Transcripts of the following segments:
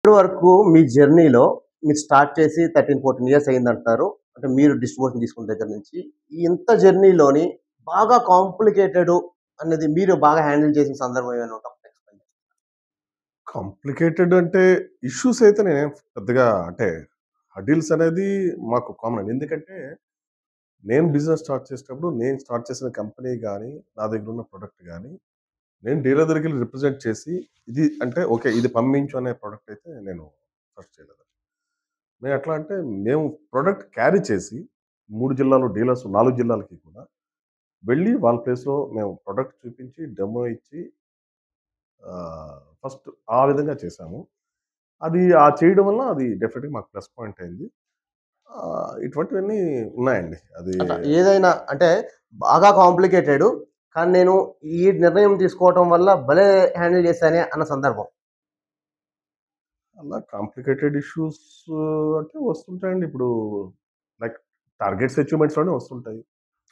ఇప్పటి వరకు మీ జర్నీలో మీరు స్టార్ట్ చేసి 13, 14 ఇయర్స్ అయిందంటారు. అంటే మీరు డిస్ట్రిబ్యూషన్ తీసుకున్న దగ్గర నుంచి. ఈ ఇంత జర్నీలోని బాగా కాంప్లికేటెడు అనేది మీరు బాగా హ్యాండిల్ చేసిన సందర్భం ఏమైనా ఉంటే ఒకటి ఎక్స్‌ప్లెయిన్ చేయండి. కాంప్లికేటెడ్ అంటే ఇష్యూస్ అయితే నేనేం పెద్దగా అంటే హర్డిల్స్ అనేది మాకు కామన్ అండి. ఎందుకంటే నేను బిజినెస్ స్టార్ట్ చేసేటప్పుడు నేను స్టార్ట్ చేసిన కంపెనీ గానీ, నా దగ్గర ఉన్న ప్రొడక్ట్ గానీ, నేను డీలర్ దగ్గరికెళ్ళి రిప్రజెంట్ చేసి ఇది అంటే ఓకే. ఇది పంపించు అనే ప్రొడక్ట్ అయితే నేను ఫస్ట్ చేయలేదు. మేము ఎట్లా అంటే మేము ప్రొడక్ట్ క్యారీ చేసి 3 జిల్లాలో డీలర్స్ 4 జిల్లాలకి కూడా వెళ్ళి వాళ్ళ ప్లేస్‌లో మేము ప్రొడక్ట్ చూపించి, డెమో ఇచ్చి ఫస్ట్ ఆ విధంగా చేశాము. అది చేయడం వల్ల అది డెఫినెట్‌గా మాకు ప్లస్ పాయింట్ అయింది. ఇటువంటివన్నీ ఉన్నాయండి. అది అట్లా ఏదైనా అంటే బాగా కాంప్లికేటెడు. కానీ నేను ఈ నిర్ణయం తీసుకోవటం వల్ల భలే హ్యాండిల్ చేశానే అన్న సందర్భం. అలా కాంప్లికేటెడ్ ఇష్యూస్ అంటే వస్తుంటాయండి. ఇప్పుడు లైక్ టార్గెట్స్ అచీవ్‌మెంట్స్‌లోనే వస్తుంటాయి.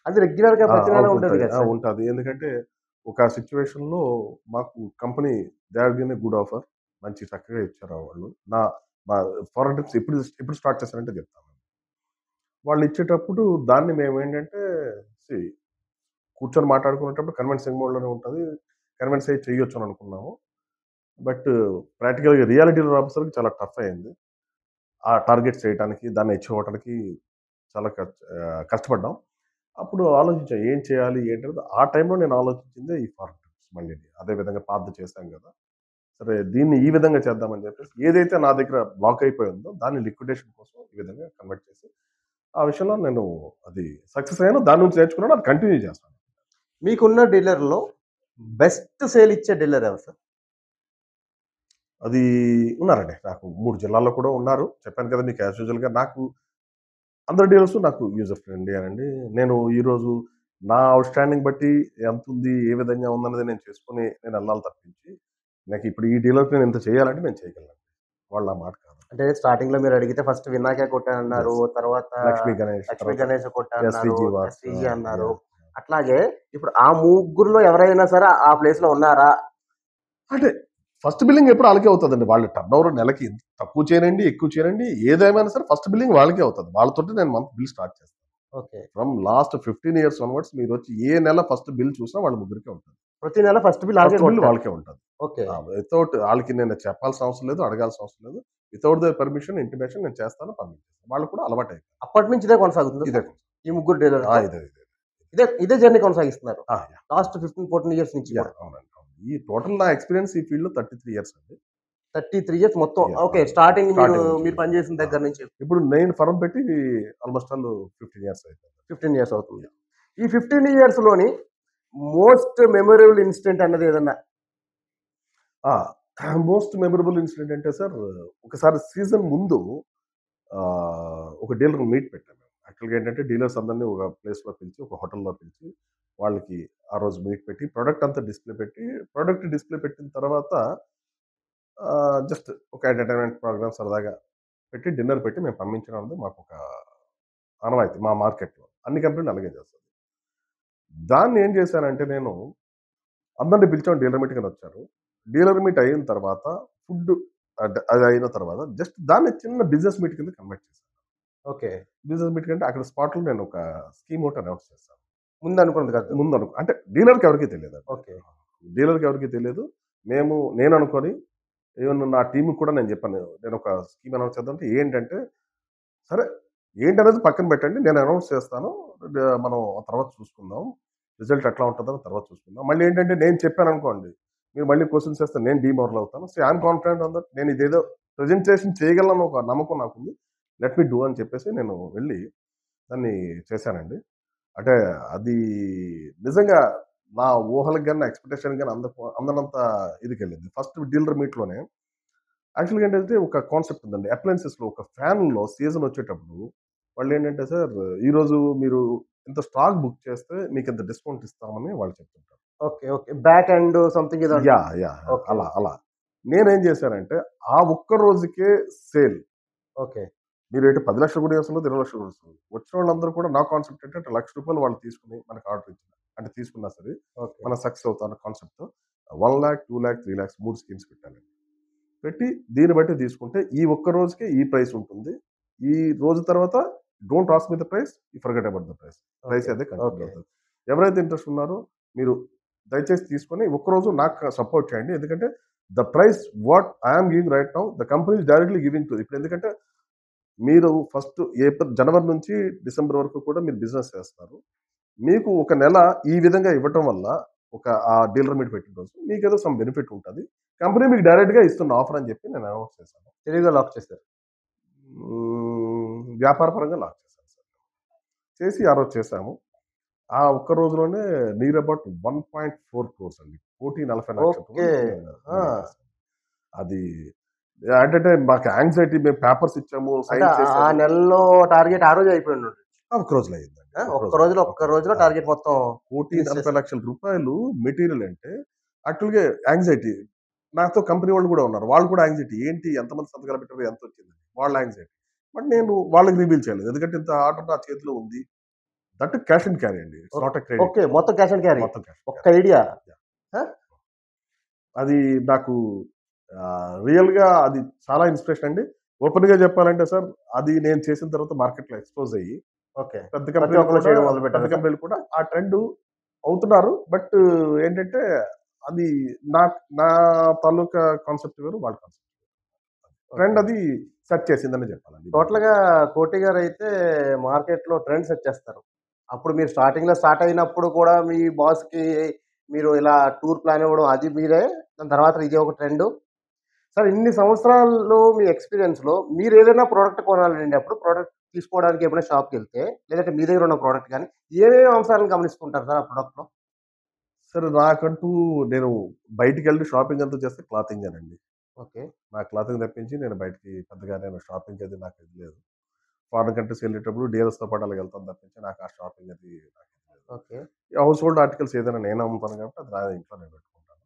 అది రెగ్యులర్‌గా ప్రతి నెల ఉంటది అవుతుంటాయి. కదా సార్. ఉంటది. ఎందుకంటే ఒక సిట్యుయేషన్‌లో మాకు company they have given a good offer. మంచి చక్కగా ఇచ్చారు వాళ్ళు. మా ఫారెన్ ట్రిప్స్ ఎప్పుడు స్టార్ట్ చేశానంటే చెప్తాను. వాళ్ళు ఇచ్చేటప్పుడు దాన్ని మేమేంటంటే సీ కూర్చొని మాట్లాడుకునేటప్పుడు కన్విన్సింగ్ మోడ్‌లోనే ఉంటది. కన్విన్స్ అయ్యి చేయొచ్చు అని అనుకున్నాము. బట్ ప్రాక్టికల్‌గా రియాలిటీలో రాబోసరికి చాలా టఫ్ అయింది. ఆ టార్గెట్స్ చేయటానికి, దాన్ని అచీవ్ అవ్వటానికి చాలా కష్టపడ్డాం. అప్పుడు ఆలోచించా ఏం చేయాలి ఏంటనేది ఆ టైంలో నేను ఆలోచించిందే ఈ ఫారెన్ ట్రిప్స్ మళ్ళీని. అదే విధంగా పాతది చేశాం గదా! సరే దీన్ని ఈ విధంగా చేద్దామని చెప్పేసి ఏదైతే నా దగ్గర బ్లాక్ అయిపోయి ఉందో దాన్ని లిక్విడేషన్ కోసం ఈ విధంగా కన్వర్ట్ చేసి ఆ విషయంలో నేను అది సక్సెస్ అయ్యాను. దాని నుంచి నేర్చుకున్నాను. అది కంటిన్యూ చేస్తాను. మీకున్న డీలర్‌లో బెస్ట్ సేల్ ఇచ్చే డీలర్ ఎవరు సార్? అది ఉన్నారండి. నాకు 3 జిల్లాల్లో కూడా ఉన్నారు. చెప్పాను కదా మీకు యాజ్ యూజువల్‌గా నాకు అందరు డీలర్స్ నాకు యూజర్ ఫ్రెండ్లీయేనండి. నేను ఈరోజు నా ఔట్‌స్టాండింగ్ బట్టి ఎంతుంది, ఏ విధంగా ఉందన్నది నేను చేసుకొని నేనెళ్ళాలి తప్పించి, నాకిప్పుడు ఈ డీలర్‌కి నేను ఇంత చేయాలంటే నేను చేయగలను. వాళ్ళు నా మాట కాదు. అంటే స్టార్టింగ్‌లో మీరు అడిగితే ఫస్ట్ వినాయకే కొట్టానన్నారు. యెస్. తర్వాత లక్ష్మీ గణేష్ లక్ష్మీ తర్వాత గణేష్ కొట్టానన్నారు. ఎస్‌విజి వాక్స్ ఎస్‌విజి అన్నారు. యాహ్! అట్లాగే ఇప్పుడు ఆ ముగ్గురిలో ఎవరైనా సరే ఆ ప్లేస్‌లో ఉన్నారా? అంటే ఫస్ట్ బిల్లింగ్ ఎప్పుడు ఆళ్ళకే అవుతదండి. వాళ్ళ టర్నోవర్ నెలకి తక్కువ చేయనండి, ఎక్కువ చేయనండి ఏదేమైనా సరే ఫస్ట్ బిల్లింగ్ వాళ్ళకే అవుతది. వాళ్ళతోటి నేను మంత్ బిల్ స్టార్ట్ చేస్తాను. Okay. From last 15 years onwards మీరొచ్చి ఏ నెల ఫస్ట్ బిల్ చూసినా వాళ్ళ ముగ్గురికే ఉంటది. ప్రతి నెల ఫస్ట్ బిల్ ఆళ్ళకే ఫస్ట్ బిల్ కొడతారు. వాళ్ళకే ఉంటది. ఓకే. వితౌట్ ఆళ్ళకి నేను చెప్పాల్సిన అవసరం లేదు, అడగాల్సిన అవసరం లేదు. వితౌట్ థెయిర్ పర్మిషన్, ఇంటిమేషన్ నేను చేస్తాను, పంపించేస్తాను. వాళ్ళకి కూడా అలవాటయిపోయింది. అప్పటి నుంచి ఇదే కొనసాగుతుందా ఇదే సార్? ఈ ముగ్గురు డీలర్‌తో? ఇదే. ఇదే జర్నీ కొనసాగిస్తున్నారు. యాహ్! లాస్ట్ 15, 14 ఇయర్స్ నుంచి కూడా. అవునండి. అవును. ఈ టోటల్ నా ఎక్స్‌పీరియన్స్ ఈ ఫీల్డ్‌లో 33 ఇయర్స్ అండి. 33 ఇయర్స్ మొత్తం. ఓకే. అవును. స్టార్టింగ్ మీరు స్టార్టింగ్ నుంచి మీరు పనిచేసిన ఆ! దగ్గర నుంచి ఇప్పుడు నేను ఫర్మ్ పెట్టి ఆల్‌మోస్ట్ 15 ఇయర్స్ అయిపోయింది. 15 ఇయర్స్ అవుతుంది. ఈ 15 ఇయర్స్‌లోని మోస్ట్ మెమరబుల్ ఇన్సిడెంట్ అన్నది ఏదన్నా ఆ! మోస్ట్ మెమరబుల్ ఇన్సిడెంట్ అంటే సార్ ఒకసారి సీజన్ ముందు ఒక డీలర్‌ని మీట్ పెట్టాను. యాక్చువల్‌గా ఏంటంటే డీలర్స్ అందరిని ఒక ప్లేస్‌లో పిలిచి, ఒక హోటల్‌లో పిలిచి, వాళ్ళకి ఆ రోజు మీట్ పెట్టి, ప్రొడక్ట్ అంతా డిస్‌ప్లే పెట్టి, ప్రొడక్ట్ డిస్‌ప్లే పెట్టిన తర్వాత జస్ట్ ఒక ఎంటర్‌టైన్‌మెంట్ ప్రోగ్రామ్ సరదాగా పెట్టి, డిన్నర్ పెట్టి మేము పంపించడం అనేది మాకొక ఆనవాయితీ మా మార్కెట్‌లో. అన్ని కంపెనీలు అలాగే చేస్తాయి. దాన్ని ఏం చేశానంటే నేను అందరిని పిలిచాం డీలర్ మీట్‌కని వచ్చారు. డీలర్ మీట్ అయిన తర్వాత ఫుడ్ అది అయిన తర్వాత జస్ట్ దాన్ని చిన్న బిజినెస్ మీట్ కింద కన్వర్ట్ చేశాను. ఓకే. బిజినెస్ మీట్ కంటే అక్కడ స్పాట్‌లో నేను ఒక స్కీమ్ ఒకటి అనౌన్స్ చేశాను. ముందనుకున్నది కాదు. అంటే డీలర్‌కి ఎవరికీ తెలీదండి. ఓకే. డీలర్‌కి ఎవరికీ తెలీదు. నేను అనుకోని ఈవెన్ నా టీమ్‌కి కూడా నేను చెప్పాను. నేను ఒక స్కీమ్ అనౌన్స్ చేద్దామంటే ఏంటంటే, సరే ఏంటనేది పక్కన పెట్టండి. నేను అనౌన్స్ చేస్తాను. మనం ఆ తర్వాత చూసుకుందాం. రిజల్ట్ ఎట్లా ఉంటదో తర్వాత చూసుకుందాం. మళ్ళీ ఏంటంటే నేను చెప్పాననుకోండి, మీరు మళ్ళీ క్వెషన్స్ చేస్తే నేను డీమోరల్ అవుతాను. So, I'm confident on that. నేను ఇదేదో ప్రెజెంటేషన్ చేయగలను ఒక నమ్మకం నాకుంది. లెట్ మీ డూ అని చెప్పేసి నేను వెళ్ళి దాన్ని చేశానండి. అంటే అది నిజంగా నా ఊహలకు గాని, నా ఎక్స్‌పెక్టేషన్‌కి గాని అందనంత ఇదికెళ్ళింది. ఫస్ట్ డీలర్ మీట్‌లోనే యాక్చువల్‌గా ఏంటంటే ఒక కాన్సెప్ట్ ఉందండి. అప్లయెన్సెస్‌లో ఒక ఫ్యాన్‌లో సీజన్ వచ్చేటప్పుడు వాళ్ళేంటంటే సార్ ఈరోజు మీరు ఇంత స్టాక్ బుక్ చేస్తే మీకింత డిస్కౌంట్ ఇస్తామని వాళ్ళు చెప్తుంటారు. Okay. Okay. Back end something ఏదో అంటారు. యాహ్! ఓకే. అలా. నేనేం చేశానంటే ఆ ఒక్క రోజుకే సేల్ ఓకే. మీరేంటి 10,00,000 కొనేస్తున్నారు, 20,00,000 కొనేస్తున్నారు. వచ్చిన వాళ్ళందరూ కూడా నా కాన్సెప్ట్ ఏంటంటే రూ. 1,00,000 వాళ్ళు తీసుకొని మనకు ఆర్డర్ ఇచ్చారు. అంటే తీసుకున్నా సరే ఓకే. మనం సక్సెస్ అవుతాం అన్న కాన్సెప్ట్‌తో 1,00,000, 2,00,000, 3,00,000 3 స్కీమ్స్ పెట్టానండి. పెట్టి దీన్ని బట్టి తీసుకుంటే ఈ ఒక్క రోజుకే ఈ ప్రైస్ ఉంటుంది. ఈ రోజు తర్వాత don't ask me the price, you forget about the price. Price okay. అదే కంటిన్యూ ఓకే. అవుతుంది. ఎవరైతే ఇంట్రెస్ట్ ఉన్నారో మీరు దయచేసి తీసుకొని ఒక్కరోజు నాకు సపోర్ట్ చేయండి. ఎందుకంటే the price what I'm giving right now the company is directly giving to. ఇప్పుడు ఎందుకంటే మీరు ఫస్ట్ జనవరి నుంచి డిసెంబర్ వరకు కూడా మీరు బిజినెస్ చేస్తారు. మీకు ఒక నెల ఈ విధంగా ఇవ్వటం వల్ల ఒక ఆ డీలర్ మీట్ పెట్టిన రోజు మీకు ఏదో సమ్ బెనిఫిట్ ఉంటుంది. కంపెనీ మీకు డైరెక్ట్గా ఇస్తున్న ఆఫర్ అని చెప్పి నేను అనౌన్స్ చేశాను. తెలివిగా లాక్ చేశారు. వ్యాపార పరంగా లాక్ చేశాను సార్. చేసి ఆ రోజు చేశాము. ఆ ఒక్క రోజులోనే నియర్ అబౌట్ 1.4 crores అండి. 1,40,00,000 ఓకే. ఆ! అది అంటే మాకు యాంగ్జైటీ, మేము పేపర్స్ ఇచ్చాము, అంటే సైన్ ఆ చేసాము. నెలలో టార్గెట్ ఆ రోజే అయిపోయి ఉండొచ్చు. ఒక్క రోజులో అయిందండి. ఒక్క రోజులో టార్గెట్ మొత్తం 1,40,00,000 రూపాయలు మెటీరియల్ అంటే యాక్చువల్గా యాంగ్జైటీ. నాతో కంపెనీ వాళ్ళు కూడా ఉన్నారు. వాళ్ళు కూడా యాంగ్జైటీ. ఏంటి ఎంతమంది సంతకాలు పెట్టారు, ఎంత వచ్చింది వాళ్ళ యాంగ్జైటీ. బట్ నేను వాళ్ళకి రివీల్ చేయలేదు. ఎందుకంటే ఇంత ఆర్డర్ నా చేతిలో ఉంది. దట్ క్యాష్ అండ్ క్యారీ అండి. It's not a credit. Okay. మొత్తం క్యాష్ అండ్ క్యారీ. మొత్తం క్యాష్. ఒక్క ఐడియా. అది నాకు రియల్గా అది చాలా ఇన్స్పిరేషన్ అండి. ఓపెన్ గా చెప్పాలంటే సార్, అది నేను చేసిన తర్వాత మార్కెట్ లో ఎక్స్పోజ్ అయ్యి ఓకే. పెద్ద ప్రతి ఒక్కరు చేయడం మొదలు పెద్ద పెట్టారు. కంపెనీలు కూడా ఆ ట్రెండ్ అవుతున్నారు. బట్ ఏంటంటే అది నా నా తాలూకా కాన్సెప్ట్ వేరు, వాళ్ళ కాన్సెప్ట్ ట్రెండ్ అది సెట్ చేసిందని చెప్పాలండి. టోటల్ గా కోటి గారు అయితే మార్కెట్ లో ట్రెండ్ సెట్ చేస్తారు. అప్పుడు మీరు స్టార్టింగ్ లో స్టార్ట్ అయినప్పుడు కూడా మీ బాస్ కి మీరు ఇలా టూర్ ప్లాన్ ఇవ్వడం అది మీరే. దాని తర్వాత ఇది ఒక ట్రెండ్. సార్ ఇన్ని సంవత్సరాల్లో మీ ఎక్స్పీరియన్స్ లో మీరు ఏదైనా ప్రోడక్ట్ కొనాలండి, అప్పుడు ప్రోడక్ట్ తీసుకోవడానికి ఎప్పుడైనా షాప్కి వెళ్తే లేదంటే మీ దగ్గర ఉన్న ప్రోడక్ట్ కానీ ఏమేమి అంశాలను గమనిస్తుంటారు సార్ ఆ ప్రోడక్ట్ లో? సరే, నాకంటూ నేను బయటికి వెళ్ళి షాపింగ్ అంతా చేస్తే క్లాతింగ్ అనండి. ఓకే. నా క్లాతింగ్ తప్పించి నేను బయటికి పెద్దగా నేను షాపింగ్ అది నాకు ఇది లేదు. ఫారెన్ కంట్రీస్ వెళ్ళేటప్పుడు డీలర్స్తో పాటు అలా వెళ్తాను తప్పించి నాకు ఆ షాపింగ్ అది నాకు ఇది లేదు. ఓకే. హౌస్ హోల్డ్ ఆర్టికల్స్ ఏదైనా నేను అమ్ముతాను కాబట్టి అది నా ఇంట్లో నేను పెట్టుకుంటాను.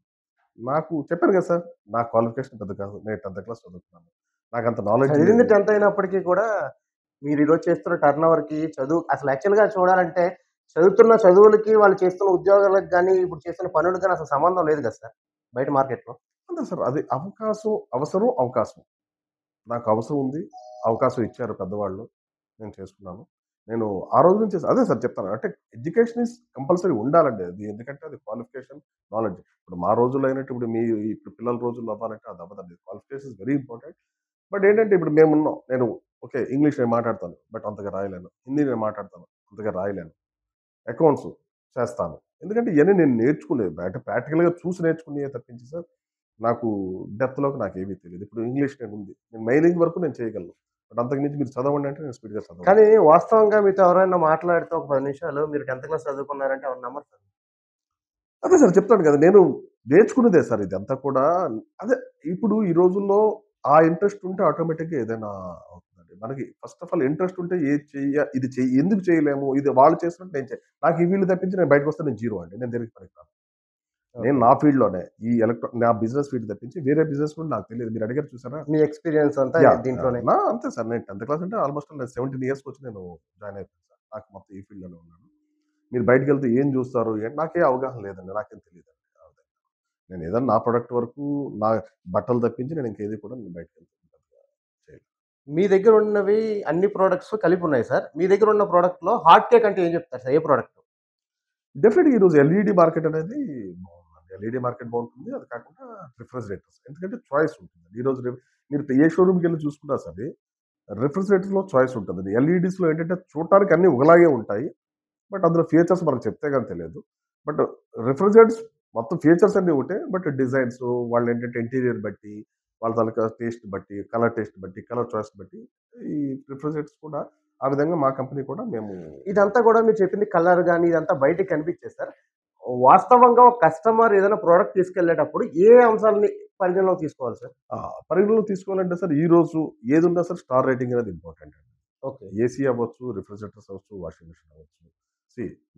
నాకు చెప్పాను కదా సార్, నా క్వాలిఫికేషన్ పెద్ద కాదు. నేను 10th క్లాస్ చదువుతున్నాను. నాకు అంత నాలెడ్జ్ చదివింది 10th అయినప్పటికీ కూడా మీరు ఈరోజు చేస్తున్న టర్న్ ఓవర్ కి చదువు అసలు యాక్చువల్గా చూడాలంటే చదువుతున్న చదువులకి వాళ్ళు చేస్తున్న ఉద్యోగాలకు కానీ ఇప్పుడు చేస్తున్న పనులకు కానీ అసలు సంబంధం లేదు కదా సార్ బయట మార్కెట్లో. అంతే సార్. అది అవకాశం, అవసరం, అవకాశం. నాకు అవసరం ఉంది, అవకాశం ఇచ్చారు పెద్దవాళ్ళు, నేను చేసుకున్నాను. నేను ఆ రోజు నుంచి అదే సార్ చెప్తాను. అంటే ఎడ్యుకేషన్ ఇస్ కంపల్సరీ ఉండాలండి. అది ఎందుకంటే అది క్వాలిఫికేషన్, నాలెడ్జ్. ఇప్పుడు మా రోజుల్లో అయినట్టు ఇప్పుడు మీ ఇప్పుడు పిల్లల రోజుల్లో అవ్వాలంటే అది అవ్వదండి. Qualification is very important. But ఏంటంటే ఇప్పుడు మేమున్నాం. నేను ఓకే ఇంగ్లీష్ నేను మాట్లాడతాను, బట్ అంతగా రాయలేను. హిందీ నేను మాట్లాడతాను, అంతగా రాయలేను. అకౌంట్స్ చేస్తాను. ఎందుకంటే ఇవన్నీ నేను నేర్చుకునేది అంటే ప్రాక్టికల్గా చూసి నేర్చుకునే తప్పించి సార్ నాకు డెప్త్లోకి నాకు ఏమీ తెలియదు. ఇప్పుడు ఇంగ్లీష్ నేను ఉంది, నేను మెయిలింగ్ వరకు నేను చేయగలను. బట్ అంతకుమించి మీరు చదవండి అంటే నేను స్పీడ్గా చదవాలి. కానీ వాస్తవంగా మీతో ఎవరైనా మాట్లాడితే ఒక 10 నిమిషాలు మీరు 10th క్లాస్ చదువుకున్నారంటే ఎవరు నమ్మరు సార్. అదే సార్ చెప్తాను కదా, నేను నేర్చుకునేదే సార్ ఇదంతా కూడా. అదే ఇప్పుడు ఈ రోజుల్లో ఆ ఇంట్రెస్ట్ ఉంటే ఆటోమేటిక్గా ఏదైనా అవుతుందండి. మనకి ఫస్ట్ ఆఫ్ ఆల్ ఇంట్రెస్ట్ ఉంటే ఇది చెయ్యి, ఎందుకు చేయలేము, ఇది వాళ్ళు చేసినట్టు నేను నాకు ఈ వీళ్ళు తప్పించి నేను బయటకు వస్తే నేను జీరో అండి. నేను దేనికి పనికిరాను. నేను నా ఫీల్డ్లోనే ఈ నా బిజినెస్ ఫీల్డ్ తప్పించి వేరే బిజినెస్ కూడా నాకు తెలియదు. మీరు అడిగారు చూసారా, మీ ఎక్స్పీరియన్స్ అంతా దీంట్లోనే. అంతే సార్. నేను 10th క్లాస్ అంటే ఆల్మోస్ట్ నేను 17 years వచ్చి నేను జాయిన్ అయిపోయాను సార్. నాకు మొత్తం ఈ ఫీల్డ్లోనే ఉన్నాను. మీరు బయటకు వెళ్తే ఏం చూస్తారు నాకే అవగాహన లేదండి, నాకేం తెలియదు. నేను ఏదన్నా నా ప్రొడక్ట్ వరకు, నా బట్టలు తప్పించి నేను ఇంకేది కూడా నేను బయటకు వెళ్తాను. మీ దగ్గర ఉన్నవి అన్ని ప్రోడక్ట్స్ కలిపి ఉన్నాయి సార్. మీ దగ్గర ఉన్న ప్రోడక్ట్ లో హార్ట్ కేక్ అంటే ఏం చెప్తారు సార్? ఏ ప్రోడక్ట్? డెఫినెట్గా ఈరోజు ఎల్ఈడి మార్కెట్ అనేది బాగుందండి. ఎల్ఈడి మార్కెట్ బాగుంటుంది. అది కాకుండా రిఫ్రిజిరేటర్స్, ఎందుకంటే చాయిస్ ఉంటుంది. ఈరోజు మీరు ఏ షోరూమ్కి వెళ్ళి చూసుకుంటా సరే రిఫ్రిజిరేటర్స్లో చాయిస్ ఉంటుంది. ఎల్ఈడీస్లో ఏంటంటే చూడటానికి అన్ని ఒకలాగే ఉంటాయి, బట్ అందులో ఫీచర్స్ మనకు చెప్తే కానీ తెలియదు. బట్ రిఫ్రిజిరేటర్స్ మొత్తం ఫీచర్స్ అన్నీ ఒకటే, బట్ డిజైన్స్ వాళ్ళు ఏంటంటే ఇంటీరియర్ బట్టి, వాళ్ళ తాలూకా టేస్ట్ బట్టి, కలర్ టేస్ట్ బట్టి, కలర్ చాయిస్ బట్టి ఈ రిఫ్రిజిరేటర్స్ కూడా ఆ విధంగా మా కంపెనీ కూడా మేము ఇదంతా కూడా మీరు చెప్పింది కలర్ కానీ ఇదంతా బయటకు కనిపించేది సార్. వాస్తవంగా ఒక కస్టమర్ ఏదైనా ప్రోడక్ట్ తీసుకెళ్లేటప్పుడు ఏ అంశాలని పరిగణలోకి తీసుకోవాలి సార్? పరిగణలో తీసుకోవాలంటే సార్ ఈ రోజు ఏది ఉన్నా సార్ స్టార్ రేటింగ్ అనేది ఇంపార్టెంట్ అండి. ఓకే. ఏసీ అవ్వచ్చు, రిఫ్రిజిరేటర్స్ అవ్వచ్చు, వాషింగ్ మిషన్ అవ్వచ్చు.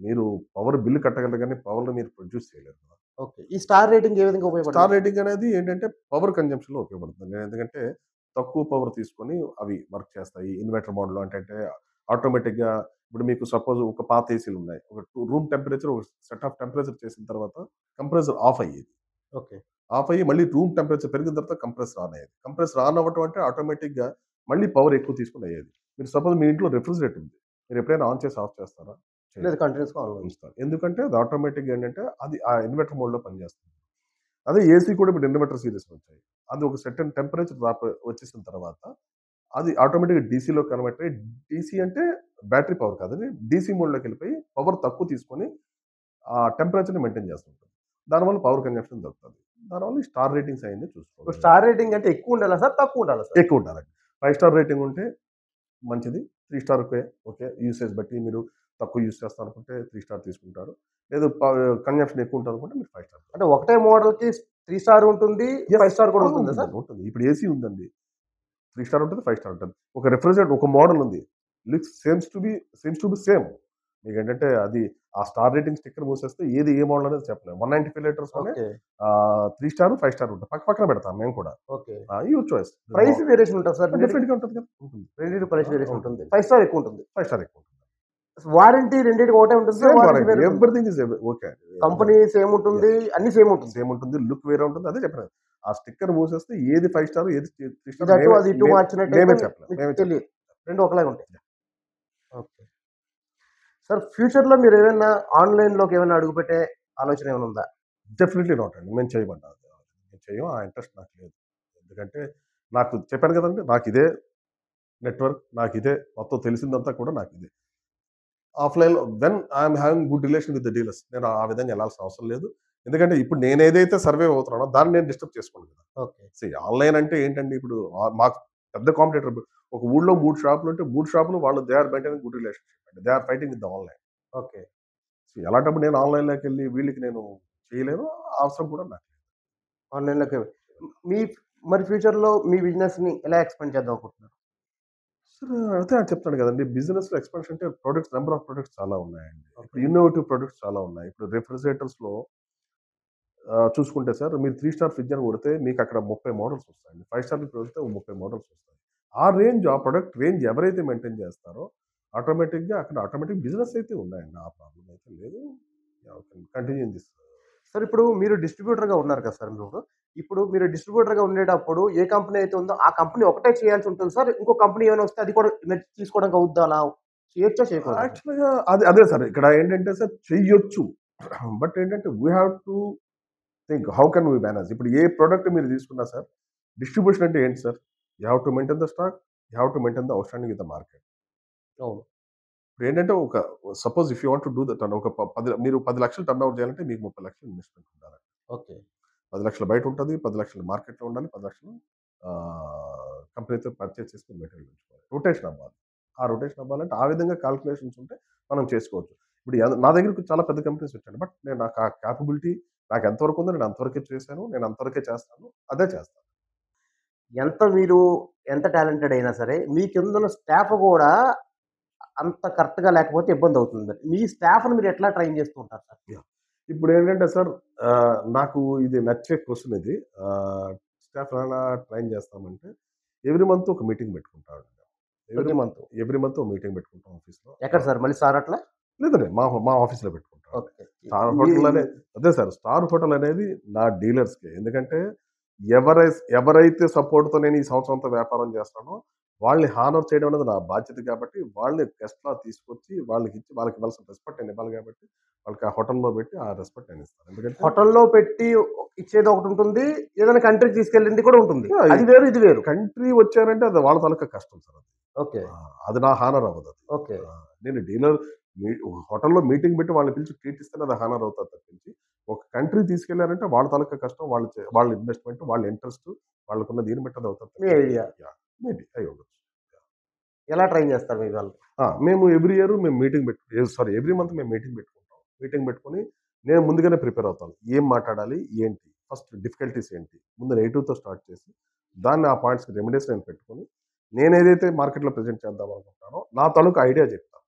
మీరు పవర్ బిల్లు కట్టగలరు కానీ పవర్ మీరు ప్రొడ్యూస్ చేయలేరు కదా. ఓకే. ఈ స్టార్ రేటింగ్ ఏ విధంగా ఉపయోగపడుతుంది? స్టార్ రేటింగ్ అనేది ఏంటంటే పవర్ కన్జంప్షన్ లో ఉపయోగపడుతుంది. ఎందుకంటే తక్కువ పవర్ తీసుకొని అవి వర్క్ చేస్తాయి. ఇన్వర్టర్ మోడల్ అంటే ఆటోమేటిక్ గా ఇప్పుడు మీకు సపోజ్ ఒక పాత ఏసీలు ఉన్నాయి, ఒక రూమ్ టెంపరేచర్ ఒక సెట్ ఆఫ్ టెంపరేచర్ చేసిన తర్వాత కంప్రెసర్ ఆఫ్ అయ్యేది. ఓకే. ఆఫ్ అయ్యి మళ్ళీ రూమ్ టెంపరేచర్ పెరిగిన తర్వాత కంప్రెస్ ఆన్ అయ్యేది. కంప్రెస్ ఆన్ అవ్వటం అంటే ఆటోమేటిక్‌గా మళ్ళీ పవర్ ఎక్కువ తీసుకొని అయ్యేది. మీరు సపోజ్ మీ ఇంట్లో రిఫ్రిజిరేటర్ ఉంది. మీరు ఎప్పుడైనా ఆన్ చేసి ఆఫ్ చేస్తారా? చేయరు. లేదు కంటిన్యూస్‌గా ఆన్‌లో ఉంది. ఉంచుతారు. ఎందుకంటే అది ఆటోమేటిక్‌గా ఏంటంటే అది ఆ ఇన్వర్టర్ మోడ్‌లో పనిచేస్తుంది. అదే ఏసీ కూడా ఇప్పుడు ఇన్వర్టర్ సీరీస్ వచ్చాయి. అది ఒక సర్టెన్ టెంపరేచర్ వచ్చేసిన తర్వాత అది ఆటోమేటిక్‌గా డీసీలో కన్వర్ట్ అయ్యి డీసీ అంటే బ్యాటరీ పవర్ కాదండి. డీసీ మోడ్‌లోకి వెళ్ళిపోయి పవర్ తక్కువ తీసుకొని ఆ టెంపరేచర్‌ని మెయింటైన్ చేస్తుంటుంది. దానివల్ల పవర్ కన్జంప్షన్ తగ్గుతుంది. దానివల్ల ఈ స్టార్ రేటింగ్స్ అయన్నీ ఇప్పుడు చూసుకోవాలి. స్టార్ రేటింగ్ అంటే ఎక్కువ ఉండాలా సార్? తక్కువ ఉండాలా సార్? ఎక్కువ ఉండాలండి. 5 స్టార్ రేటింగ్ ఉంటే మంచిది. 3 స్టార్ ఓకే. యూసేజ్ బట్టి మీరు తక్కువ యూజ్ చేస్తాను అనుకుంటే 3 స్టార్ తీసుకుంటారు. లేదు కన్జంప్షన్ ఎక్కువ ఉంటుంది అనుకుంటే మీరు 5 స్టార్. అంటే ఒకటే మోడల్‌కి 3 స్టార్ ఉంటుంది, 5 స్టార్ కూడా ఉంటుందా సార్? ఉంటుంది. ఇప్పుడు ఏసీ ఉందండి. 3 స్టార్ ఉంటుంది, 5 స్టార్ ఉంటుంది. ఒక రిఫ్రిజిరేటర్ ఒక మోడల్ ఉంది. Looks seems to be same. మీకేంటంటే అది ఆ స్టార్ రేటింగ్ స్టిక్కర్ మూసేస్తే ఏది ఏ మోడల్ అనేది చెప్పలేము. 195 లీటర్స్‌లోనే ఓకే. 3 స్టార్, 5 స్టార్ ఉంటుంది. పక్కన పెడతాం మేము కూడా. Okay. Your choice. Price variation ఉంటదా సార్? డెఫినిట్‌గా ఉంటుంది కదా! ఉంటుంది. రెండిటి ప్రైస్ వేరియేషన్ ఉంటుంది. ఉంటుంది. 5 స్టార్ ఎక్కువ ఉంటుంది. 5 స్టార్ ఎక్కువ ఉంటుంది. వారంటీ రెండిటికి ఒకటే ఉంటుంది సార్? Same warranty warranty. వేరే ఉంటుందా? Everything is okay. Company same ఉంటుంది, అన్ని సేమ్ ఉంటుంది. సేమ్ ఉంటుంది. లుక్ వేరే ఉంటుంది. అదే చెప్పాను. ఆ స్టిక్కర్ మూసేస్తే ఏది 5 స్టార్, ఏది 3 ఇది స్టార్ అటు అది ఇటు మార్చినట్టయితే మేమే చెప్పలేం. మీకు మేమే తెలియదు. రెండు ఒకలాగే ఉంటాయి. ఓకే. సార్ ఫ్యూచర్‌లో మీరు ఏమైనా ఆన్‌లైన్‌లోకి ఏమైనా అడుగుపెట్టే ఆలోచన ఏమైనా ఉందా? డెఫినెట్లీ నాట్ అండి. మేము చేయమంటాం. మేము చేయం. ఆ ఇంట్రెస్ట్ నాకు లేదు. ఎందుకంటే నాకు చెప్పాను కదండీ! నాకిదే నెట్వర్క్, నాకిదే మొత్తం తెలిసిందంతా కూడా నాకిదే. ఆఫ్‌లైన్‌లో when I'm having good relation with the dealers. నేను ఆ విధంగా ఎళ్ళాల్సిన అవసరం లేదు. ఎందుకంటే ఇప్పుడు నేనేదైతే సర్వైవ్ అవుతున్నానో దాన్ని నేను డిస్టర్బ్ చేసుకోను కదా! ఓకే. ఆన్‌లైన్ అంటే ఏంటండి ఇప్పుడు మాకు పెద్ద కాంపిటీటర్ ఒక ఊళ్ళో 3 షాపులుంటే 3 షాపులు వాళ్ళు they are maintaining good relationship అండి. They are fighting with the online. Okay. అలాంటప్పుడు నేను ఆన్‌లైన్‌లోకెళ్ళి వీళ్ళకి నేను చేయలేను. అవసరం కూడా నాకు లేదు. ఆన్‌లైన్‌లోకి మీ మరి ఫ్యూచర్‌లో మీ బిజినెస్‌ని ఎలా ఎక్స్‌పాండ్ చేద్దాం అనుకుంటున్నారు? అదే చెప్తాను కదండీ! బిజినెస్‌లో ఎక్స్‌పాన్షన్ అంటే నంబర్ ఆఫ్ ప్రొడక్ట్స్ చాలా ఉన్నాయండి. ఇప్పుడు ఇన్నోవేటివ్ ప్రొడక్ట్స్ చాలా ఉన్నాయి. ఇప్పుడు రిఫ్రిజిరేటర్స్‌లో చూసుకుంటే సార్ మీరు 3 స్టార్ ఫ్రిడ్జ్ అని కొడితే మీకు అక్కడ 30 మోడల్స్ వస్తాయండి. 5 స్టార్ కొడితే 30 మోడల్స్ వస్తాయి. ఆ ప్రొడక్ట్ రేంజ్ ఎవరైతే మెయింటైన్ చేస్తారో ఆటోమేటిక్‌గా అక్కడ ఆటోమేటిక్ బిజినెస్ అయితే ఉన్నాయండి. ఆ ప్రాబ్లమ్ అయితే లేదు. Continue in this. సార్ ఇప్పుడు మీరు డిస్ట్రిబ్యూటర్‌గా ఉన్నారు కదా సార్ మీరు. ఇప్పుడు మీరు డిస్ట్రిబ్యూటర్‌గా ఉండేటప్పుడు ఏ కంపెనీ అయితే ఉందో ఆ కంపెనీ ఒకటే చేయాల్సి ఉంటుంది సార్. ఇంకో కంపెనీ ఏమైనా వస్తే అది కూడా మీరు తీసుకోవడానికి అవుద్దా అలా? చేయొచ్చా? చేయకూడదా? యాక్చువల్‌గా అదే సార్. ఇక్కడ ఏంటంటే సార్ చెయ్యొచ్చు. బట్ ఏంటంటే we have to think how can we manage. ఇప్పుడు ఏ ప్రొడక్ట్ మీరు తీసుకున్నా సార్ డిస్ట్రిబ్యూషన్ అంటే ఏంటి sir? You have to maintain the stock. You have to maintain the outstanding with the market. అవును. ఇప్పుడేంటంటే suppose if you want to do that ఒక 10 లక్షలు టర్న్ ఓవర్ చేయాలంటే మీకు 30 లక్షలు ఇన్వెస్ట్‌మెంట్ ఉండాలి. ఓకే. 10 లక్షలు బయట ఉంటది. 10 లక్షలు మార్కెట్‌లో ఉండాలి. 10 లక్షలు కంపెనీతో పర్చేజ్ చేసుకొని మెటీరియల్ ఉంచుకోవాలి. రొటేషన్ అవ్వాలి. ఆ రొటేషన్ అవ్వాలంటే ఆ విధంగా కాలిక్యులేషన్స్ ఉంటే మనం చేసుకోవచ్చు. ఇప్పుడు నా దగ్గరకు చాలా పెద్ద కంపెనీస్ వచ్చాయండి. బట్ నేను నాకు ఆ కేపబిలిటీ నాకు ఎంతవరకు ఉందో నేను అంతవరకే చేశాను. నేను అంతవరకే చేస్తాను. అదే చేస్తాను. మీరు ఎంత టాలెంటెడ్ అయినా సరే మీ కిందున్న స్టాఫ్ కూడా అంత కరెక్ట్‌గా లేకపోతే ఇబ్బందవుతుంది. మీ స్టాఫ్‌ని మీరు ఎట్లా ట్రైన్ చేస్తూ ఉంటారు సార్? ఇప్పుడేంటంటే సార్ నాకు ఇది నచ్చే క్వెషన్ ఇది. స్టాఫ్ ఎలా ట్రైన్ చేస్తామంటే ఎవ్రీ మంత్ ఒక మీటింగ్ పెట్టుకుంటామండి. ప్రతి మంత్. ఎవ్రీ మంత్ ఒక మీటింగ్ పెట్టుకుంటాం ఆఫీస్‌లో. ఎక్కడ సార్ మళ్ళీ సార్ అట్లా? లేదండి. మా ఆఫీస్‌లో పెట్టుకుంటాం. ఓకే. స్టార్ హోటల్ అదే సార్. స్టార్ హోటల్ అనేది నా డీలర్స్‌కే. ఎందుకంటే ఎవరైతే సపోర్ట్‌తో నేను ఈ సంవత్సరం అంతా వ్యాపారం చేస్తానో వాళ్ళని హానర్ చేయడం అనేది నా బాధ్యత కాబట్టి వాళ్ళని గెస్ట్‌లా తీసుకొచ్చి వాళ్ళకి ఇవ్వాల్సిన రెస్పెక్ట్ నేను ఇవ్వాలి కాబట్టి వాళ్ళకి ఆ హోటల్‌లో పెట్టి ఆ రెస్పెక్ట్ నేను ఇస్తాను. ఎందుకంటే హోటల్‌లో పెట్టి ఇచ్చేది ఒకటుంటుంది. ఏదైనా కంట్రీకి తీసుకెళ్ళింది కూడా ఉంటుంది. Yeah, అది వేరు, ఇది వేరు. కంట్రీ వచ్చారంటే అది వాళ్ళ తాలూకా కష్టం సార్ అది. ఓకే. అది నా హానర్ అవ్వదు అది. ఓకే. నేను డీలర్ హోటల్‌లో మీటింగ్ పెట్టి వాళ్ళని పిలిచి ట్రీట్ ఇస్తేనే అది హానర్ అవుతాది తప్పించి ఒక కంట్రీ తీసుకెళ్లారంటే వాళ్ళ తాలూకా కష్టం వాళ్ళ ఇన్వెస్ట్‌మెంట్, వాళ్ళ ఇంట్రెస్ట్ వాళ్ళకున్న దీన్ని బట్టి అది అవుతాది. మీ ఐడియా. మేబీ అయి ఉండొచ్చు. ఎలా ట్రైన్ చేస్తారు మీ వాళ్ళు? మేము ఎవ్రీ ఇయర్ మేము ఎవ్రీ మంత్ మేము మీటింగ్ పెట్టుకుంటాం. మీటింగ్ పెట్టుకొని నేను ముందుగానే ప్రిపేర్ అవుతాను. ఏం మాట్లాడాలి? ఏంటి? ఫస్ట్ డిఫికల్టీస్ ఏంటి? ముందు నెగెటివ్‌తో స్టార్ట్ చేసి దాన్ని ఆ పాయింట్స్‌కి రెమెడీస్ నేను పెట్టుకొని నేనేదైతే మార్కెట్‌లో ప్రెజెంట్ చేద్దాం అనుకుంటానో నా తాలూకా ఐడియా చెప్తాను.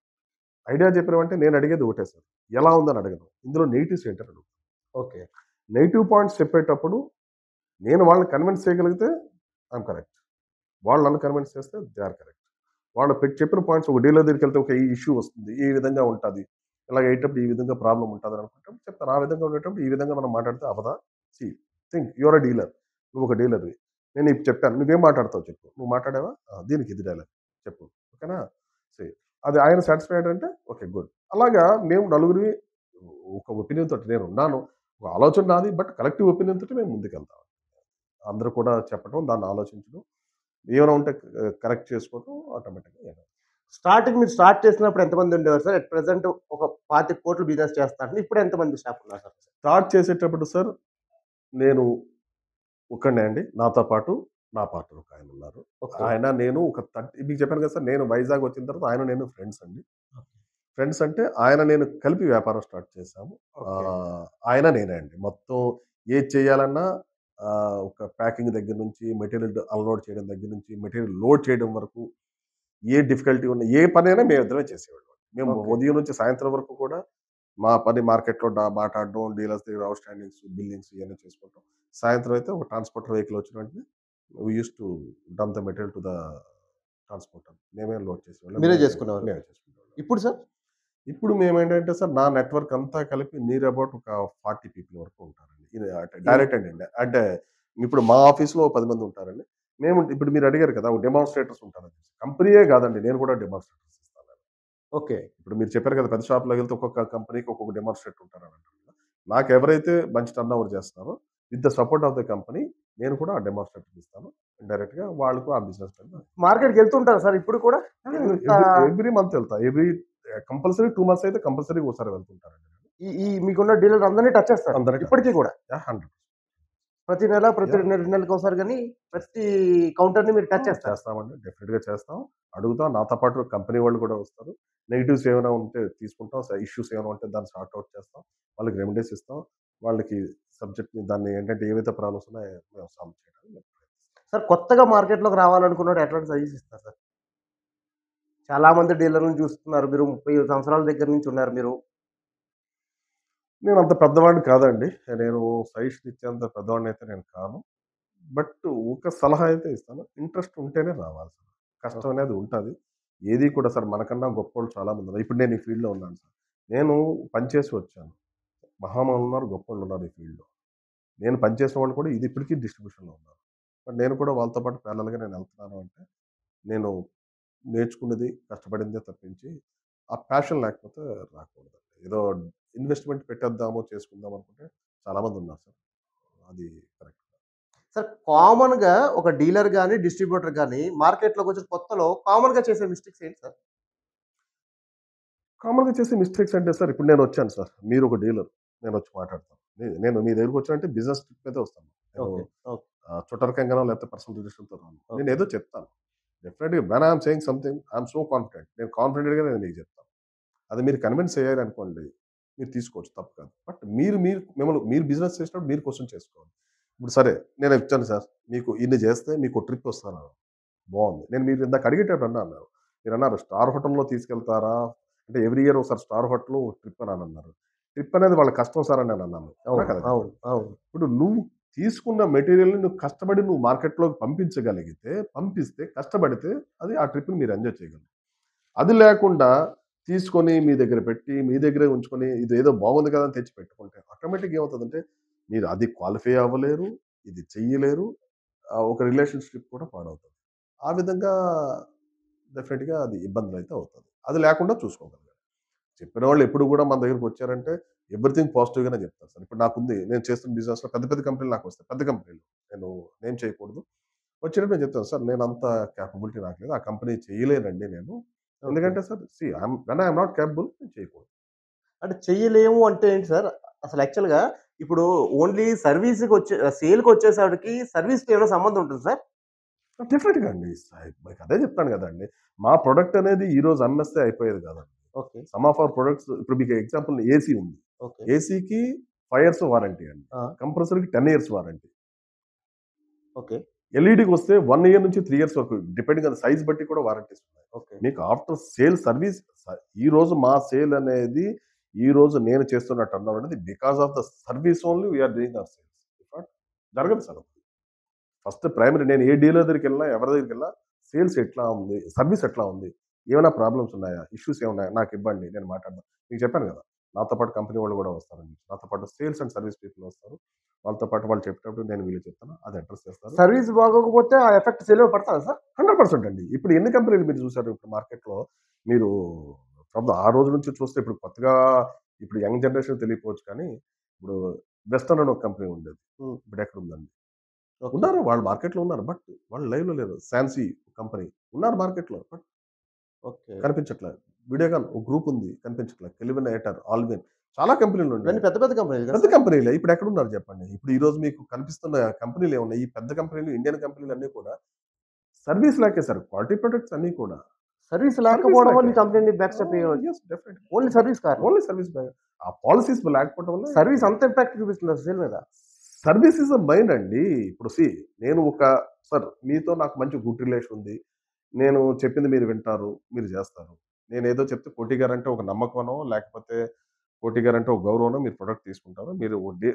ఐడియా చెప్పినవంటే నేను అడిగేది ఒకటే సార్. ఎలా ఉందని అడగను. ఇందులో నెగెటివ్స్ ఏంటని అడుగుతాను. ఓకే. నెగెటివ్ పాయింట్స్ చెప్పేటప్పుడు నేను వాళ్ళని కన్విన్స్ చేయగలిగితే ఐయామ్ కరెక్ట్. వాళ్ళు నన్ను కన్విన్స్ చేస్తే దే ఆర్ కరెక్ట్. వాళ్ళు చెప్పిన పాయింట్స్ ఒక డీలర్ దగ్గరికెళ్తే ఒక ఈ ఇష్యూ వస్తుంది. ఈ విధంగా ఉంటది. ఇలాగ అయ్యేటప్పుడు ఈ విధంగా ప్రాబ్లమ్ ఉంటదని అనుకుంటే చెప్తాను. ఆ విధంగా ఉండేటప్పుడు ఈ విధంగా మనం మాట్లాడితే అవ్వదా? See think your a dealer, నువ్వు ఒక డీలర్వి. నేను ఇప్పుడు చెప్పాను, నువ్వేం మాట్లాడతావు చెప్పు, నువ్వు మాట్లాడావా, దీనికి ఇది డైలాగ్ చెప్పు, ఓకేనా, సే. అది ఆయన సాటిస్ఫైడ్ అంటే ఓకే గుడ్. అలాగా మేము నలుగురి ఒక ఒపీనియన్ తోటి నేను ఉన్నాను, ఒక ఆలోచన నాది, బట్ కలెక్టివ్ ఒపీనియన్ తోటి మేము ముందుకెళ్తాం. అందరూ కూడా చెప్పడం, దాన్ని ఆలోచించడం, ఏమైనా ఉంటే కరెక్ట్ చేసుకోవడం ఆటోమేటిక్గా. స్టార్టింగ్ మీరు స్టార్ట్ చేసినప్పుడు ఎంతమంది ఉండేవారు సార్? అట్ ప్రెజెంట్ ఒక 25 కోట్లు బిజినెస్ చేస్తున్నారు. ఇప్పుడు ఎంతమంది స్టాఫ్ ఉన్నారు సార్? స్టార్ట్ చేసేటప్పుడు సార్ నేను ఒక్కడే అండి, నాతో పాటు నా పార్ట్నర్ ఒక ఆయన ఉన్నారు. ఓకే. ఆయన నేను ఒక 30 మీకు చెప్పాను కదా సార్, నేను వైజాగ్ వచ్చిన తర్వాత ఆయన నేను ఫ్రెండ్స్ అండి. ఫ్రెండ్స్ అంటే ఆయన నేను కలిపి వ్యాపారం స్టార్ట్ చేశాము. ఓకే. ఆయన నేనే అండి. మొత్తం ఏది చేయాలన్నా ఒక ప్యాకింగ్ దగ్గర నుంచి, మెటీరియల్ అన్‌లోడ్ చేయడం దగ్గర నుంచి, మెటీరియల్ లోడ్ చేయడం వరకు, ఏ డిఫికల్టీ ఉన్న ఏ పనైనా మేమిద్దరమే చేసేవాళ్ళం. మేము ఓకే. ఉదయం నుంచి సాయంత్రం వరకు కూడా మా పని మార్కెట్‌లో మాట్లాడడం, డీలర్స్ దగ్గర అవుట్ స్టాండింగ్స్, బిల్లింగ్స్ ఇయన్నీ చేసుకుంటాం. సాయంత్రం అయితే ఒక ట్రాన్స్‌పోర్టర్ వెహికల్ వచ్చిన వెంటనే we used to dump the material to the transporter. మేమే లోడ్ చేసేవాళ్ళం. మీరే చేసుకునేవారు. మేమే చేసుకునేవాళ్ళం. ఇప్పుడు సార్? ఇప్పుడు మేమేంటంటే సార్, నా నెట్వర్క్ అంతా కలిపి నియర్ అబౌట్ ఒక 40 పీపుల్ వరకు ఉంటారండి. ఇది అంటే డైరెక్ట్ అండి. అంటే ఇప్పుడు మా ఆఫీస్‌లో 10 మంది ఉంటారండి. మేము ఇప్పుడు మీరు అడిగారు కదా! డెమాన్‌స్ట్రేటర్స్ ఉంటారని. కంపెనీయే కాదండి, నేను కూడా డెమాన్‌స్ట్రేటర్స్ ఇస్తాను. ఓకే. ఇప్పుడు మీరు చెప్పారు కదా! పెద్ద షాప్‌లోకి వెళ్తే ఒక్కొక్క కంపెనీకి ఒక్కొక్క డెమాన్‌స్ట్రేటర్ ఉంటారని అంటారు కదా! నాకెవరైతే మంచి టర్నోవర్ చేస్తున్నారో, with the support of the company, నేను కూడా ఆ డెమాన్‌స్ట్రేటర్ ఇస్తాను. డైరెక్ట్‌గా వాళ్ళకు ఆ బిజినెస్ పైన మార్కెట్‌కి వెళ్తుంటారా సార్ ఇప్పుడు కూడా? ఇంత ఎవ్రీ మంత్ వెళ్తా. కంపల్సరీ 2 మంత్స్ అయితే కంపల్సరీగా ఒకసారి వెళ్తుంటానండి. ఈ ఈ మీకున్న డీలర్ అందరిని టచ్ చేస్తారు. అందరికీ ఇప్పటికి కూడా. 100. ప్రతి నెల, ప్రతి యాహ్! 2 నెలలకి ఒకసారి గాని ప్రతి కౌంటర్‌ని మీరు టచ్ చేస్తారు. చేస్తామండి. డెఫినిట్‌గా చేస్తాం. అడుగుతాం. నాతో పాటు కంపెనీ వాళ్ళు కూడా వస్తారు. నెగెటివ్స్ ఏమైనా ఉంటే తీసుకుంటాం. ఇష్యూస్ ఏమైనా ఉంటే దాన్ని సార్ట్ ఔట్ చేస్తాం. వాళ్ళకి రెమెడీస్ ఇస్తాం. వాళ్ళకి సబ్జెక్ట్‌ని దాన్ని ఏంటంటే ఏవైతే ప్రాబ్లమ్స్ ఉన్నాయో మేము సాల్వ్ చేయడానికి సార్ కొత్తగా మార్కెట్‌లోకి రావాలనుకున్నోడు ఎట్లాంటి సజెషన్ ఇస్తారు సార్? చాలా మంది డీలర్‌లని చూస్తున్నారు. మీరు 30 సంవత్సరాల దగ్గర నుంచి ఉన్నారు మీరు. నేను అంత పెద్దవాడిని కాదండి. నేను సజెషన్ ఇచ్చేంత పెద్దవాడినైతే నేను కాను. బట్ ఒక సలహా అయితే ఇస్తాను. ఇంట్రెస్ట్ ఉంటేనే రావాలి సార్. కష్టం అనేది ఉంటది. ఏది కూడా సార్ మనకన్నా గొప్పోళ్ళు చాలా మంది ఉన్నారు. ఇప్పుడు నేను ఈ ఫీల్డ్‌లో ఉన్నాను సార్. నేను పనిచేసి వచ్చాను. మహామహులున్నారు, గొప్పోళ్ళున్నారు ఈ ఫీల్డ్‌లో. నేను పనిచేసిన వాళ్ళు కూడా ఇది ఇప్పటికీ డిస్ట్రిబ్యూషన్‌లో ఉన్నారు. బట్ నేను కూడా వాళ్ళతో పాటు ప్యారలల్‌గా నేను వెళ్తున్నాను అంటే, నేను నేర్చుకున్నది, కష్టపడిందే తప్పించి, ఆ ప్యాషన్ లేకపోతే రాకూడదండి. ఏదో ఇన్వెస్ట్‌మెంట్ పెట్టేద్దాము, చేసుకుందాం అనుకుంటే చాలామంది ఉన్నారు సార్. అది కరెక్ట్. సార్ కామన్‌గా ఒక డీలర్ గాని, డిస్ట్రిబ్యూటర్ గాని మార్కెట్‌లోకొచ్చిన కొత్తలో కామన్‌గా చేసే మిస్టేక్స్ ఏంటి సార్? కామన్‌గా చేసే మిస్టేక్స్ అంటే సార్, ఇప్పుడు నేనొచ్చాను సార్. మీరొక డీలర్. నేనొచ్చి మాట్లాడతాను. నేను మీ దగ్గరికొచ్చానంటే బిజినెస్ ట్రిప్ మీదే వస్తాను. నేను ఓకే. ఓకే. చుట్టరికంగానో లేకపోతే పర్సనల్ రిలేషన్‌తో రాను. ఓకే. నేనేదో చెప్తాను. డెఫినిట్‌గా when I am saying something I am so confident. నేను కాన్ఫిడెంట్‌గా నేను మీకు చెప్తాను. అది మీరు కన్విన్స్ అయ్యారనుకోండి, మీరు తీసుకోవచ్చు, తప్పు కాదు. బట్ మీరు మీరు మిమ్మల్ని మీరు బిజినెస్ చేసినప్పుడు మీరు క్వెషన్ చేసుకోవాలి. ఇప్పుడు సరే, నేను ఇచ్చాను సార్. మీకు ఇన్ని చేస్తే మీకు ట్రిప్ వస్తానన్నారు. బావుంది. నేను మీరు ఇందాక అడిగేటప్పుడు అన్నారు. మీరన్నారు స్టార్ హోటల్‌లో తీసుకెళ్తారా? అంటే ఎవ్రీ ఇయర్ ఒకసారి స్టార్ హోటల్ ట్రిప్ అని అన్నారు. ట్రిప్ అనేది వాళ్ళ కష్టం సార్ అని నేను అన్నాను. అవునా అవును. కదా? అవును. అవును. ఇప్పుడు నువ్వు తీసుకున్న మెటీరియల్‌ని నువ్వు కష్టపడి నువ్వు మార్కెట్‌లోకి పంపించగలిగితే, పంపిస్తే, కష్టపడితే అది ఆ ట్రిప్‌ని మీరు ఎంజాయ్ చేయగలరు. అది లేకుండా తీసుకొని మీ దగ్గర పెట్టి, మీ దగ్గరే ఉంచుకొని ఇదేదో బాగుంది కదా అని తెచ్చి పెట్టుకుంటే ఆటోమేటిక్‌గా ఏమవుతదంటే, మీరు అది క్వాలిఫై అవ్వలేరు, ఇది చెయ్యలేరు. ఒక రిలేషన్‌షిప్ కూడా పాడవుతది. ఆ విధంగా డెఫినిట్‌గా అది ఇబ్బందులైతే అవుతది. అది లేకుండా చూసుకోగలగాలి. చెప్పిన వాళ్ళు ఎప్పుడు కూడా మన దగ్గరికొచ్చారంటే ఎవ్రీథింగ్ పాజిటివ్‌గానే చెప్తారు సార్. ఇప్పుడు నాకుంది. నేను చేస్తున్న బిజినెస్‌లో పెద్ద పెద్ద కంపెనీలు నాకొస్తాయి. పెద్ద కంపెనీలు. నేను నేమ్ చేయకూడదు. వచ్చినప్పుడు నేను చెప్తాను సార్, నేనంత కేపబిలిటీ నాకు లేదు. ఆ కంపెనీ చేయలేనండి నేను. ఓకే. ఎందుకంటే sir when I am not capable నేను చేయకూడదు. అంటే చెయ్యలేము అంటే ఏంటి సార్? అసలు యాక్చువల్‌గా ఇప్పుడు ఓన్లీ సర్వీస్‌కొచ్చే సేల్‌కొచ్చేసరికి సర్వీస్‌కి ఏమైనా సంబంధం ఉంటుందా సార్? డెఫినిట్‌గా అండి. మీకు అదే చెప్తాను కదండీ. మా ప్రొడక్ట్ అనేది ఈరోజు అమ్మేస్తే అయిపోయేది కాదండి. Okay. Some of our products ఇప్పుడు మీకు ఎగ్జాంపుల్ ఏసీ ఉంది. ఓకే. ఏసీకి 5 ఇయర్స్ వారంటీ అండి. ఆ! కంప్రెసర్‌కి 10 ఇయర్స్ వారంటీ. ఓకే. ఎల్ఈడీకొస్తే 1 ఇయర్ నుంచి 3 ఇయర్స్ వరకు డిపెండింగ్ ఆన్ సైజ్ బట్టి కూడా వారంటీస్ ఉన్నాయి. ఓకే. మీకు ఆఫ్టర్ సేల్ సర్వీస్ ఈరోజు మా సేల్ అనేది ఈరోజు నేను చేస్తున్న టర్నోవర్ అనేది because of the service only we are doing our sales. If not జరగదు సార్. ఫస్ట్ ప్రైమరీ నేను ఏ డీలర్ దగ్గరికెళ్ళినా, ఎవరి దగ్గరికెళ్ళినా సేల్స్ ఎట్లా ఉంది? సర్వీస్ ఎట్లా ఉంది? ఏమైనా ప్రాబ్లమ్స్ ఉన్నాయా? ఇష్యూస్ ఏమున్నాయా? నాకివ్వండి. నేను మాట్లాడదాం. మీకు చెప్పాను గదా! నాతో పాటు కంపెనీ వాళ్ళు గూడా వస్తారని. నాతో పాటు సేల్స్ అండ్ సర్వీస్ పీపుల్ వస్తారు. వాళ్ళతో పాటు వాళ్ళు చెప్పేటప్పుడు నేను వీళ్ళు చెప్తాను, అది అడ్రస్ చేస్తారు. సర్వీస్ బాగోకపోతే ఆ ఎఫెక్ట్ సెల్ పడతాదా సార్? 100% అండి. ఇప్పుడు ఎన్ని కంపెనీలు మీరు చూసారు ఇప్పుడు మార్కెట్‌లో? మీరు ఫ్రమ్ ఆ రోజు నుంచి చూస్తే ఇప్పుడు కొత్తగా ఇప్పుడు యంగ్ జనరేషన్ తెలియకపోవచ్చు కానీ, ఇప్పుడు వెస్టర్న్ అని ఒక కంపెనీ ఉండేది. హ్మ్. ఇప్పుడు ఎక్కడుందండి? ఓకే. ఉన్నారు. వాళ్ళు మార్కెట్‌లో ఉన్నారు. బట్ వాళ్ళు లైవ్‌లో లేరు. సాన్సీ కంపెనీ ఉన్నారు మార్కెట్‌లో. But okay. కనిపించట్లే. వీడియోకాన్ ఒక గ్రూప్ ఉంది. కనిపించట్లే. కెలివిన్ ఎయిటర్, ఆల్విన్ చాలా కంపెనీలు ఇవన్నీ ఉండేవి. పెద్ద పెద్ద కంపెనీలు కదా పెద్ద సార్? కంపెనీలే. ఇప్పుడు ఎక్కడున్నారు చెప్పండి? ఇప్పుడు ఈ రోజు మీకు కనిపిస్తున్న కంపెనీలు ఏమున్నాయి? ఈ పెద్ద కంపెనీలు, ఇండియన్ కంపెనీలు అన్నీ కూడా సర్విస్ లాకే సార్. క్వాలిటీ ప్రొడక్ట్స్ అన్నీ కూడా. సర్వీస్ సర్విస్ లేకపోవడం వల్ల లాకే. ఈ కంపెనీని back step yes definitely. Only service కారణం. Only service back. ఆ పాలిసీస్ లేకపోవడం వల్ల సర్వీస్ అంత ఇంపాక్ట్ చూపిస్తుందా సేల్ మీద? సర్వీస్ ఇస్ ద మైండ్ అండి. ఇప్పుడు నేను సార్ మీతో నాకు మంచి గుడ్ రిలేషన్ ఉంది. నేను చెప్పింది మీరు వింటారు. మీరు చేస్తారు. నేనేదో చెప్తే కోటి గారంటే ఒక నమ్మకమనో, లేకపోతే కోటి గారంటే ఒక గౌరవమనో మీరు ప్రొడక్ట్ తీసుకుంటారు.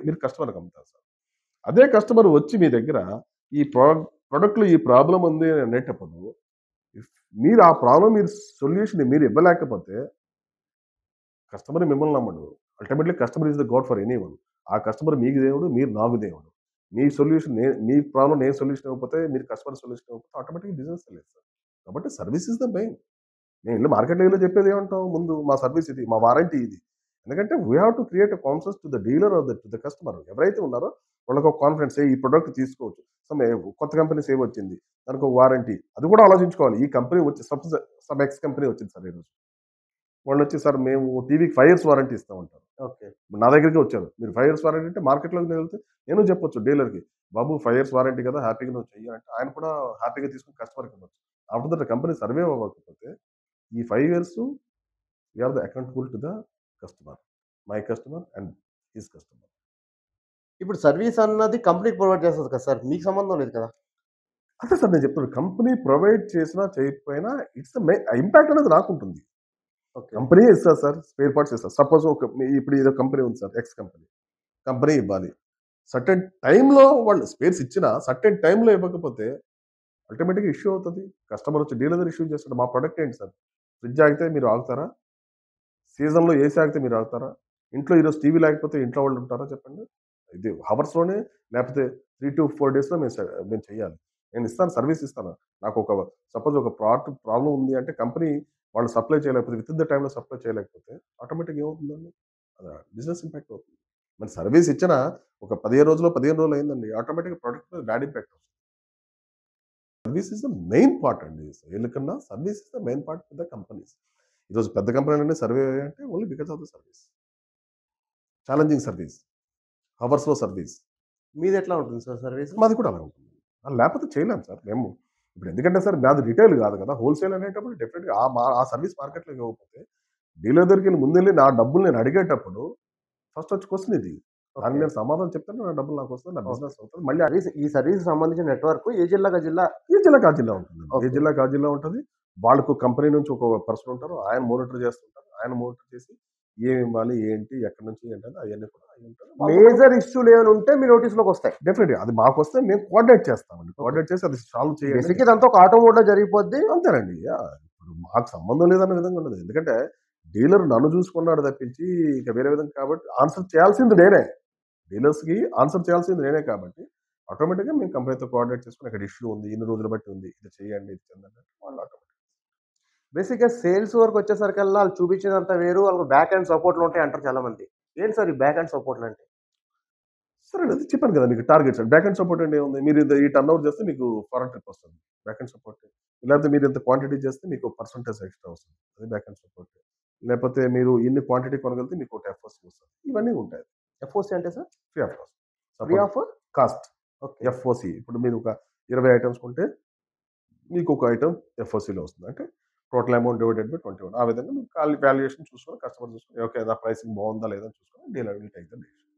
మీరు కస్టమర్‌కి అమ్ముతారు సార్. అదే కస్టమర్ వచ్చి మీ దగ్గర ఈ ప్రొడక్ట్‌లో ఈ ప్రాబ్లమ్ ఉంది అనేటప్పుడు, ఇఫ్ మీరు ఆ ప్రాబ్లమ్ సొల్యూషన్ మీరు ఇవ్వలేకపోతే కస్టమర్ మిమ్మల్ని నమ్మడు. Ultimately customer is the god for anyone. ఆ కస్టమర్ మీకు దేవుడు, మీరు నాకు దేవుడు. మీ ప్రాబ్లమ్ నేను సొల్యూషన్ ఇవ్వకపోతే, మీరు కస్టమర్ సొల్యూషన్ ఇవ్వకపోతే ఆటోమేటిక్‌గా బిజినెస్ లేదు సార్. కాబట్టి సర్విస్ ఇస్ ద మెయిన్. నేను ఎళ్లి మార్కెట్‌లో ఎళ్లి చెప్పేది ఏమంటాం? ముందు మా సర్విస్ ఇది, మా వారంటీ ఇది. ఎందుకంటే we have to create a confidence to the dealer or to the customer. ఎవరైతే ఉన్నారో వాళ్ళకి ఒక కాన్ఫిడెన్స్ ఈ ప్రొడక్ట్ తీసుకోవచ్చు. కొత్త కంపెనీ వచ్చింది. దానికి ఒక వారంటీ. అది కూడా ఆలోచించుకోవాలి. ఈ కంపెనీ వచ్చి సమ్ ఎక్స్ కంపెనీ వచ్చింది సార్ ఈరోజు. వాళ్ళొచ్చి సార్ మేము టీవీకి 5 ఇయర్స్ వారంటీ ఇస్తామంటారు. ఓకే. నా దగ్గరికి వచ్చారు. మీరు 5 ఇయర్స్ వారంటీ అంటే మార్కెట్‌లోకి వెళ్తే నేను చెప్పొచ్చు డీలర్‌కి. బాబు 5 ఇయర్స్ వారంటీ కదా! హ్యాపీగా నువ్వు చెయ్యి అంటే ఆయన కూడా హ్యాపీగా తీసుకొని కస్టమర్‌కి ఇవ్వచ్చు. ఆఫ్టర్ దట్ కంపెనీ సర్వైవ్ అవ్వకపోతే ఈ 5 years we are the accountable to the customer. My customer and his customer. ఇప్పుడు సర్వీస్ అన్నది కంపెనీకి ప్రొవైడ్ చేస్తది కదా సార్! మీకు సంబంధం లేదు కదా! అదే సార్ నేను చెప్తున్నాను. కంపెనీ ప్రొవైడ్ చేసినా చేయకపోయినా ఇట్స్ ద ఇంపాక్ట్ అనేది నాకుంటుంది. ఓకే. కంపెనీ ఇస్తది సార్. స్పేర్ పార్ట్స్ ఇస్తది. సపోజ్ ఇప్పుడు ఏదో కంపెనీ ఉంది సార్. X company. కంపెనీ ఇవ్వాలి. సర్టెన్ టైమ్‌లో వాళ్ళు స్పేర్స్ ఇచ్చినా సర్టెన్ టైమ్‌లో ఇవ్వకపోతే అల్టిమేట్‌గా ఇష్యూ అవుతది. కస్టమర్ వచ్చి డీలర్ దగ్గర ఇష్యూ చేస్తాడు. మా ప్రొడక్ట్ ఏంటి సార్? ఫ్రిడ్జ్ ఆగితే మీరు ఆగుతారా? సీజన్‌లో ఏసీ ఆగితే మీరు ఆగుతారా? ఇంట్లో ఈరోజు టీవీ లేకపోతే ఇంట్లో వాళ్ళు ఉంటారా చెప్పండి? ఇది హవర్స్‌లోనే లేకపోతే 3-4 డేస్‌లో మేము చేయాలి. నేను ఇస్తాను సర్వీస్ ఇస్తాను. నాకు సపోజ్ ఒక ప్రాబ్లమ్ ఉంది అంటే కంపెనీ వాళ్ళు సప్లై చేయలేకపోతే వితిన్ ద టైమ్‌లో సప్లై చేయలేకపోతే ఆటోమేటిక్‌గా ఏమవుతుందండి? బిజినెస్ ఇంపాక్ట్ అవుతుంది. మరి సర్వీస్ ఇచ్చినా ఒక 15 రోజులు అయిందండి. ఆటోమేటిక్‌గా ప్రొడక్ట్ మీద బ్యాడ్ ఇంపాక్ట్ వస్తుంది. Service is the main part అండి. సేల్ కన్నా service is the main part for the companies. ఈరోజు పెద్ద కంపెనీలన్నీ సర్వైవ్ అయ్యాయంటే only because of the service. Challenging service. హవర్స్‌లో సర్వీస్. మీదెట్లా ఉంటుంది సార్ సర్వీస్? మాది కూడా అలాగే ఉంటుంది. లేకపోతే చేయలేము సార్ మేము. ఇప్పుడు ఎందుకంటే సార్ మాది రిటైల్ కాదు కదా! హోల్‌సేల్ అనేటప్పుడు డెఫినిట్‌గా ఆ సర్వీస్ మార్కెట్‌లోకి ఇవ్వకపోతే డీలర్ దగ్గరికెళ్ళి ముందెళ్ళి నా డబ్బులు నేను అడిగేటప్పుడు ఫస్ట్ వచ్చి క్వెషన్ ఇది. దానికి ఓకే. నేను సమాధానం చెప్తాను. నా డబ్బులు నాకొస్తాయి. నా ఓకే. బిజినెస్ అవుతది. మళ్ళీ ఈ సర్వీస్‌కి సంబంధించిన నెట్వర్క్ ఏ జిల్లాకి ఆ జిల్లా ఏ జిల్లాకి ఆ జిల్లా ఉంటుందండి. ఏ ఓకే. జిల్లాకి ఆ జిల్లా ఉంటది. వాళ్ళకు కంపెనీ నుంచి ఒక పర్సన్ ఉంటారు. ఆయన మానిటర్ చేస్తుంటారు. ఆయన మానిటర్ చేసి ఏమి ఇవ్వాలి, ఏంటి, ఎక్కడి నుంచి ఏంటని అయన్నీ కూడా ఆయన ఉంటారు. మేజర్ ఇష్యూలు ఏమైనా ఉంటే మీ నోటీస్‌లోకొస్తాయి. డెఫినెట్‌గా అది మాకొస్తే మేము కోఆర్డినేట్ చేస్తామండి. కోఆర్డినేట్ చేసి అది సాల్వ్ చేయండి. బేసిక్‌గా ఇదంతా ఒక ఆటో మోడ్‌లో జరిగిపోద్ది. అంతేనండి. ఇప్పుడు మాకు సంబంధం లేదన్న విధంగా ఉండదు. ఎందుకంటే డీలర్ నన్ను చూసుకున్నాడు తప్పించి ఇక వేరే విధంగా కాబట్టి ఆన్సర్ చేయాల్సింది నేనే. డీలర్స్‌కి ఆన్సర్ చేయాల్సింది నేనే కాబట్టి ఆటోమేటిక్‌గా మేము కంపెనీతో కోఆర్డినేట్ చేసుకొని ఇక్కడ ఇష్యూ ఉంది. ఇన్ని రోజులు బట్టి ఉంది. ఇది చేయండి, ఇది చేయండి అంటే వాళ్ళు ఆటోమేటిక్ బేసిక్‌గా సేల్స్ వరకొచ్చేసరికల్లా ఆళ్ళు చూపించేదంతా వేరు. వాళ్ళకి బ్యాక్ ఎండ్ సపోర్ట్‌లు ఉంటాయి అంటారు చాలామంది. ఏంటి సార్ ఈ బ్యాక్ ఎండ్ సపోర్ట్‌లంటే? సరే అది చెప్పాను కదా మీకు టార్గెట్స్. బ్యాక్ ఎండ్ సపోర్ట్ అంటే ఏముంది? మీరు ఈ టర్న్ ఓవర్ చేస్తే మీకు ఫారెన్ ట్రిప్ వస్తుంది. Back end support. లేకపోతే మీరు ఇంత క్వాంటిటీ చేస్తే మీకు పర్సెంటేజ్ ఎక్స్ట్రా వస్తుంది. అది బ్యాక్ ఎండ్ సపోర్ట్. లేకపోతే మీరు ఇన్ని క్వాంటిటీ కొనగలిగితే మీకు ఒక ఎఫ్ఓసి వస్తుంది. ఇవన్నీ ఉంటాయి. ఎఫ్ఓసి అంటే sir? Free of cost. Free of cost. Okay. FOC. ఇప్పుడు మీరు ఒక 20 ఐటెమ్స్ కొంటే మీకు ఒక ఐటెమ్ ఎఫ్ఓసిలో వస్తుంది. అంటే టోటల్ అమౌంట్ డివైడెడ్ బై 21. ఆ విధంగా మీకు వాల్యుయేషన్ చూసుకొని కస్టమర్ చూసుకొని ఓకే. నా ప్రైసింగ్ బాగుందా లేదా అని చూసుకొని dealer will take the decision.